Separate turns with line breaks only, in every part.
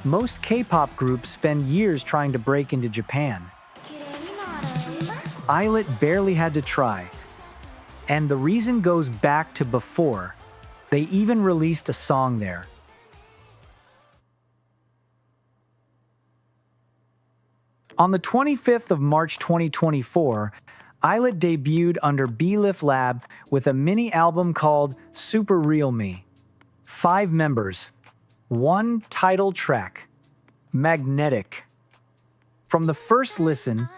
Most K-pop groups spend years trying to break into Japan. ILLIT barely had to try. And the reason goes back to before. They even released a song there. On the 25th of March 2024, ILLIT debuted under Belift Lab with a mini album called Super Real Me. 5 members. 1 title track. Magnetic. From the first listen,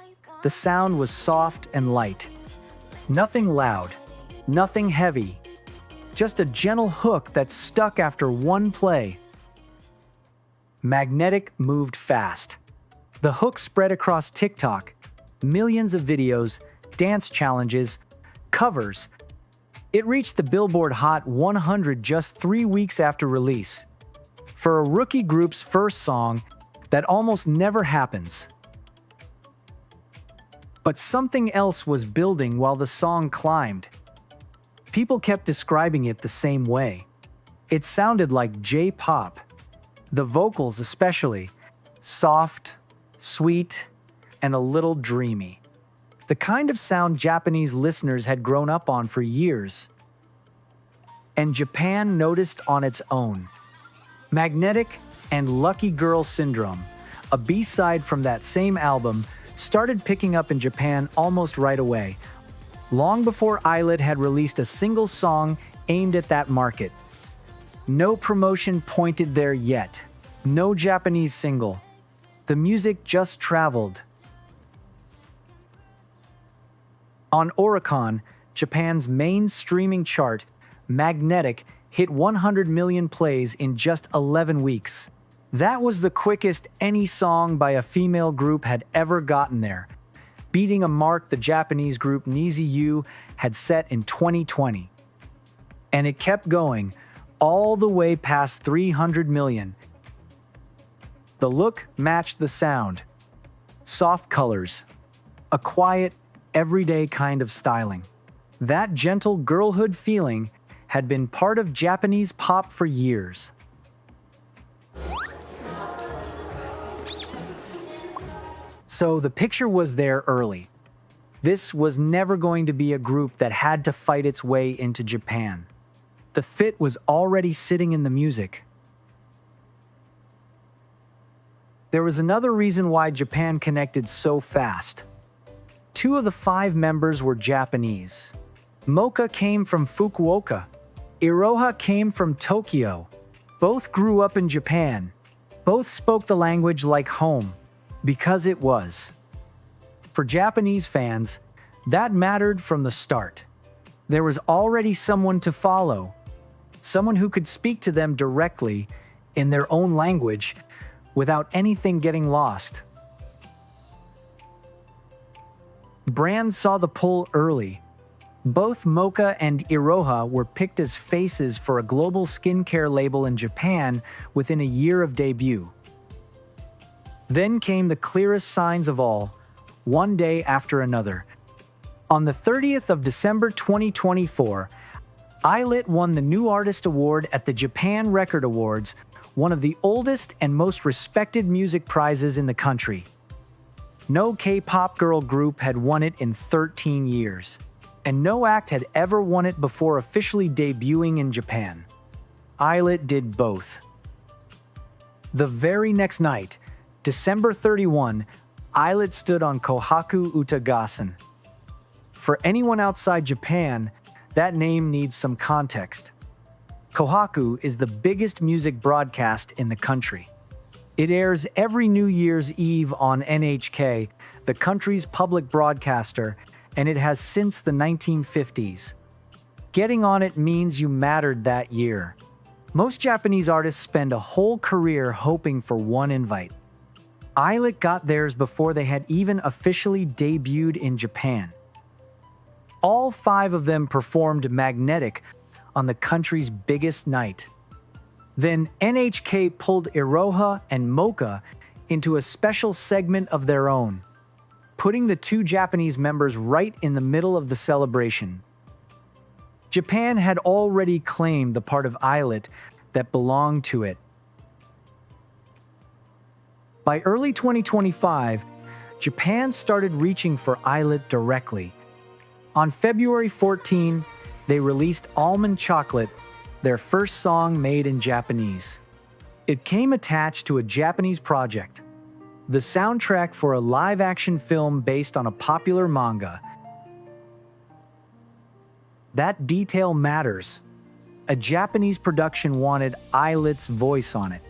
the sound was soft and light. Nothing loud, nothing heavy. Just a gentle hook that stuck after one play. Magnetic moved fast. The hook spread across TikTok, millions of videos, dance challenges, covers. It reached the Billboard Hot 100 just 3 weeks after release. For a rookie group's first song, that almost never happens. But something else was building while the song climbed. People kept describing it the same way. It sounded like J-pop. The vocals especially, soft, sweet, and a little dreamy. The kind of sound Japanese listeners had grown up on for years. And Japan noticed on its own. Magnetic and Lucky Girl Syndrome, a B-side from that same album, started picking up in Japan almost right away, long before ILLIT had released a single song aimed at that market. No promotion pointed there yet. No Japanese single. The music just traveled. On Oricon, Japan's main streaming chart, Magnetic hit 100 million plays in just 11 weeks. That was the quickest any song by a female group had ever gotten there, beating a mark the Japanese group NiziU had set in 2020. And it kept going, all the way past 300 million. The look matched the sound. Soft colors. A quiet, everyday kind of styling. That gentle girlhood feeling had been part of Japanese pop for years. So the picture was there early. This was never going to be a group that had to fight its way into Japan. The fit was already sitting in the music. There was another reason why Japan connected so fast. 2 of the 5 members were Japanese. Moka came from Fukuoka. Iroha came from Tokyo. Both grew up in Japan. Both spoke the language like home, because it was. For Japanese fans, that mattered from the start. There was already someone to follow, someone who could speak to them directly in their own language without anything getting lost. Brands saw the pull early. Both Moka and Iroha were picked as faces for a global skincare label in Japan within a year of debut. Then came the clearest signs of all, one day after another. On the 30th of December 2024, ILLIT won the New Artist Award at the Japan Record Awards, one of the oldest and most respected music prizes in the country. No K-pop girl group had won it in 13 years, and no act had ever won it before officially debuting in Japan. ILLIT did both. The very next night, December 31, ILLIT stood on Kohaku Utagassen. For anyone outside Japan, that name needs some context. Kohaku is the biggest music broadcast in the country. It airs every New Year's Eve on NHK, the country's public broadcaster, and it has since the 1950s. Getting on it means you mattered that year. Most Japanese artists spend a whole career hoping for one invite. ILLIT got theirs before they had even officially debuted in Japan. All 5 of them performed Magnetic on the country's biggest night. Then NHK pulled Iroha and Moka into a special segment of their own, putting the 2 Japanese members right in the middle of the celebration. Japan had already claimed the part of ILLIT that belonged to it. By early 2025, Japan started reaching for ILLIT directly. On February 14, they released Almond Chocolate, their first song made in Japanese. It came attached to a Japanese project, the soundtrack for a live-action film based on a popular manga. That detail matters. A Japanese production wanted ILLIT's voice on it.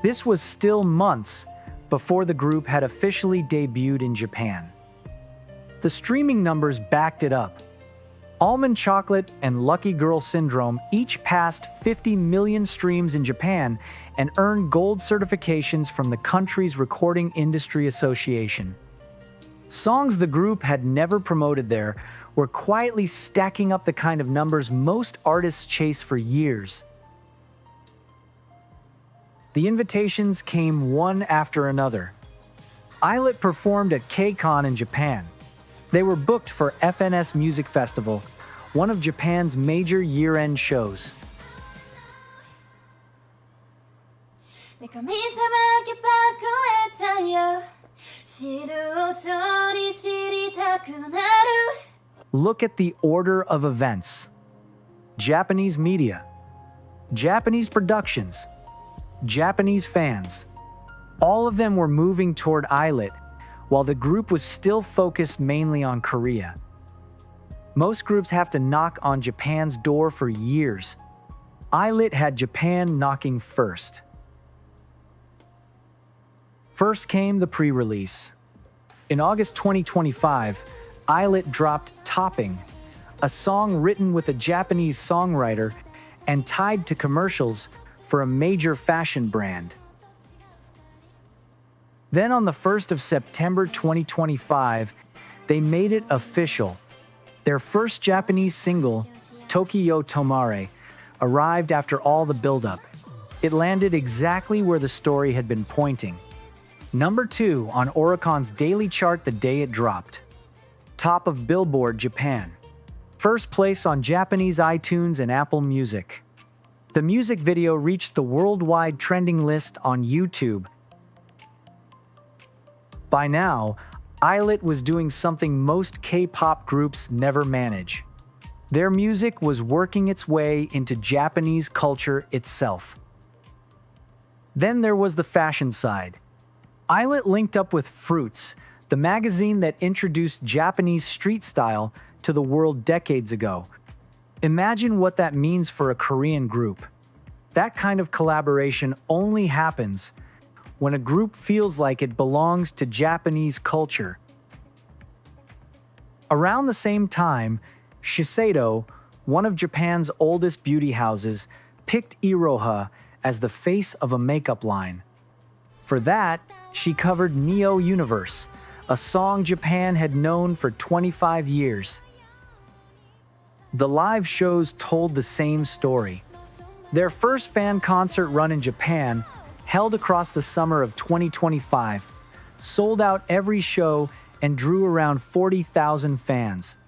This was still months before the group had officially debuted in Japan. The streaming numbers backed it up. Almond Chocolate and Lucky Girl Syndrome each passed 50 million streams in Japan and earned gold certifications from the country's Recording Industry Association. Songs the group had never promoted there were quietly stacking up the kind of numbers most artists chase for years. The invitations came one after another. ILLIT performed at K-Con in Japan. They were booked for FNS Music Festival, one of Japan's major year-end shows. Look at the order of events. Japanese media, Japanese productions, Japanese fans. All of them were moving toward ILLIT, while the group was still focused mainly on Korea. Most groups have to knock on Japan's door for years. ILLIT had Japan knocking first. First came the pre-release. In August 2025, ILLIT dropped Topping, a song written with a Japanese songwriter and tied to commercials for a major fashion brand. Then on the 1st of September 2025, they made it official. Their first Japanese single, Toki Yo Tomare, arrived after all the buildup. It landed exactly where the story had been pointing. Number 2 on Oricon's daily chart the day it dropped. Top of Billboard Japan. First place on Japanese iTunes and Apple Music. The music video reached the worldwide trending list on YouTube. By now, ILLIT was doing something most K-pop groups never manage. Their music was working its way into Japanese culture itself. Then there was the fashion side. ILLIT linked up with FRUiTS, the magazine that introduced Japanese street style to the world decades ago. Imagine what that means for a Korean group. That kind of collaboration only happens when a group feels like it belongs to Japanese culture. Around the same time, Shiseido, one of Japan's oldest beauty houses, picked Iroha as the face of a makeup line. For that, she covered Neo Universe, a song Japan had known for 25 years. The live shows told the same story. Their first fan concert run in Japan, held across the summer of 2025, sold out every show and drew around 40,000 fans.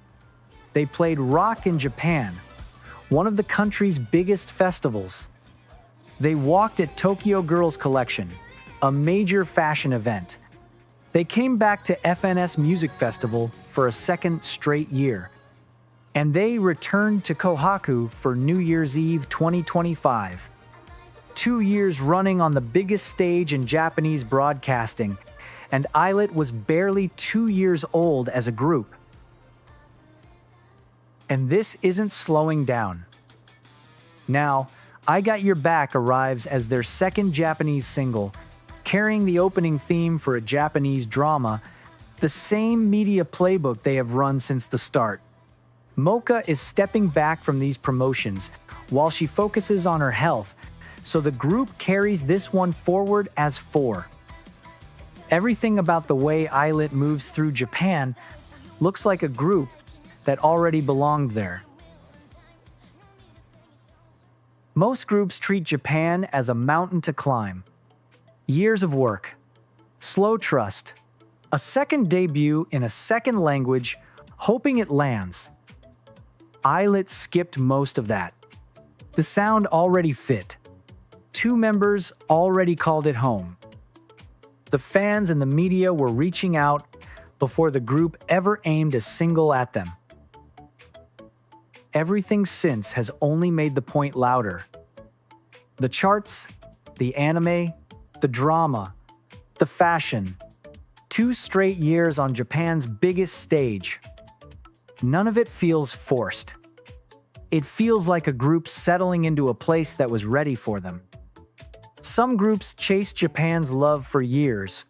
They played Rock in Japan, one of the country's biggest festivals. They walked at Tokyo Girls Collection, a major fashion event. They came back to FNS Music Festival for a second straight year. And they returned to Kohaku for New Year's Eve 2025. 2 years running on the biggest stage in Japanese broadcasting, and ILLIT was barely 2 years old as a group. And this isn't slowing down. Now, I Got Your Back arrives as their second Japanese single, carrying the opening theme for a Japanese drama, the same media playbook they have run since the start. Moka is stepping back from these promotions while she focuses on her health, so the group carries this one forward as 4. Everything about the way ILLIT moves through Japan looks like a group that already belonged there. Most groups treat Japan as a mountain to climb. Years of work, slow trust, a second debut in a second language, hoping it lands. ILLIT skipped most of that. The sound already fit. 2 members already called it home. The fans and the media were reaching out before the group ever aimed a single at them. Everything since has only made the point louder. The charts, the anime, the drama, the fashion. 2 straight years on Japan's biggest stage. None of it feels forced. It feels like a group settling into a place that was ready for them. Some groups chased Japan's love for years.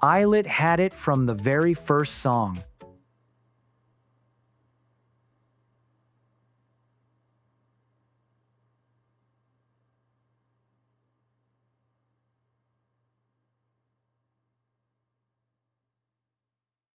ILLIT had it from the very first song.